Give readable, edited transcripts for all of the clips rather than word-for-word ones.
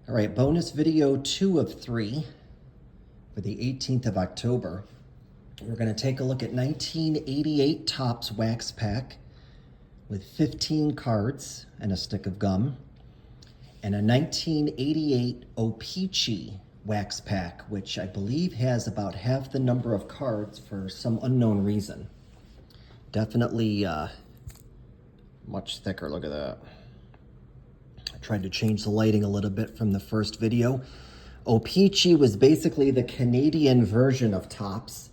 All right, bonus video 2 of 3 for the 18th of October. We're going to take a look at 1988 Topps Wax Pack with 15 cards and a stick of gum, and a 1988 O-Pee-Chee Wax Pack, which I believe has about half the number of cards for some unknown reason. Definitely much thicker, look at that. I tried to change the lighting a little bit from the first video. O-Pee-Chee was basically the Canadian version of Topps.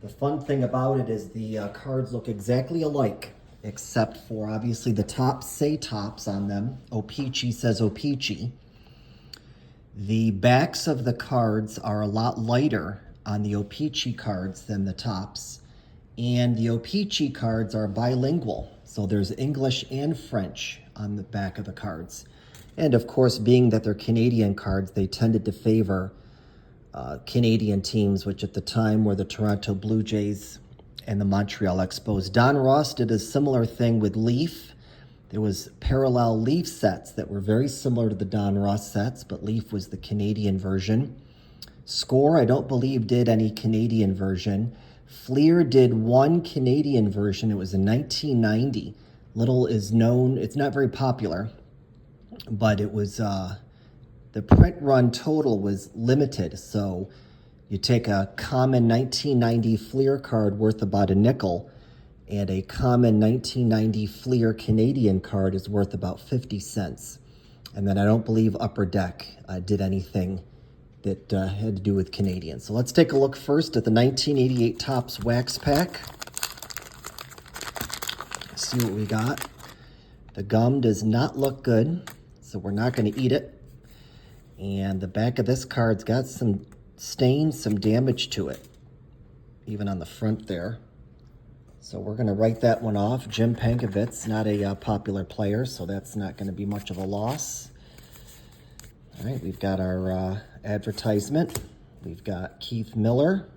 The fun thing about it is the cards look exactly alike, except for obviously the Topps say Topps on them. O-Pee-Chee says O-Pee-Chee. The backs of the cards are a lot lighter on the O-Pee-Chee cards than the Topps. And the O-Pee-Chee cards are bilingual. So there's English and French on the back of the cards. And of course, being that they're Canadian cards, they tended to favor Canadian teams, which at the time were the Toronto Blue Jays and the Montreal Expos. Don Ross did a similar thing with Leaf. There was parallel Leaf sets that were very similar to the Don Ross sets, but Leaf was the Canadian version. Score, I don't believe, did any Canadian version. Fleer did one Canadian version. It was in 1990. Little is known. It's not very popular, but it was, the print run total was limited. So you take a common 1990 Fleer card worth about a nickel, and a common 1990 Fleer Canadian card is worth about 50 cents. And then I don't believe Upper Deck did anything that had to do with Canadian. So let's take a look first at the 1988 Topps Wax Pack. See what we got. The gum does not look good, so we're not going to eat it. And the back of this card's got some stains, some damage to it, even on the front there. So we're going to write that one off. Jim Pankovitz, not a popular player, so that's not going to be much of a loss. All right, we've got our advertisement. We've got Keith Miller,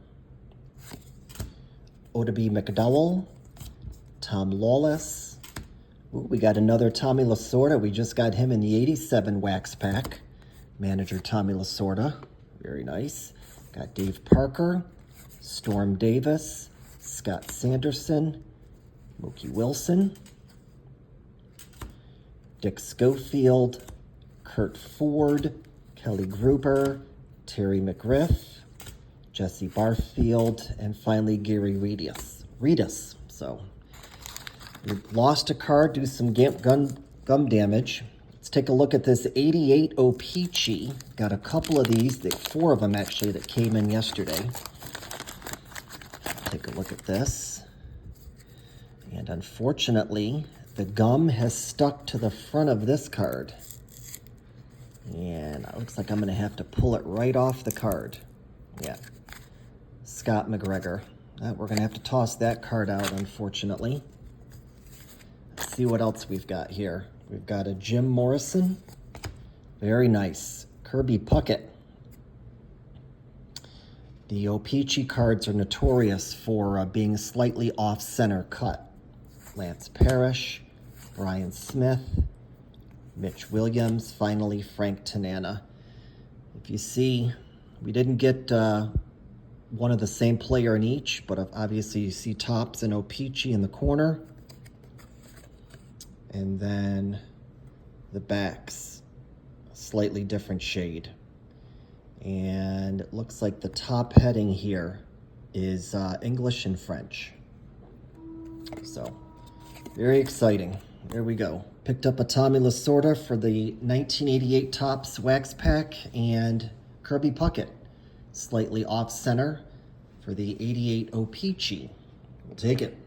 O-Pee-Chee McDowell, Tom Lawless. Ooh, we got another Tommy Lasorda. We just got him in the 87 Wax Pack. Manager Tommy Lasorda, very nice. Got Dave Parker, Storm Davis, Scott Sanderson, Mookie Wilson, Dick Schofield, Kurt Ford, Kelly Gruber, Terry McGriff, Jesse Barfield, and finally Gary Redus. So we lost a card due to some gum damage. Let's take a look at this 88 O-Pee-Chee. Got a couple of these, 4 of them actually, that came in yesterday. Take a look at this. And unfortunately, the gum has stuck to the front of this card. And it looks like I'm going to have to pull it right off the card. Yeah. Scott McGregor. We're going to have to toss that card out, unfortunately. Let's see what else we've got here. We've got a Jim Morrison. Very nice. Kirby Puckett. The O-Pee-Chee cards are notorious for being slightly off-center cut. Lance Parrish, Brian Smith, Mitch Williams, finally Frank Tanana. If you see, we didn't get one of the same player in each, but obviously you see Topps and O-Pee-Chee in the corner. And then the backs, slightly different shade. And it looks like the top heading here is English and French. So, very exciting. There we go. Picked up a Tommy Lasorda for the 1988 Topps Wax Pack, and Kirby Puckett, slightly off-center for the 88 O-Pee-Chee. We'll take it.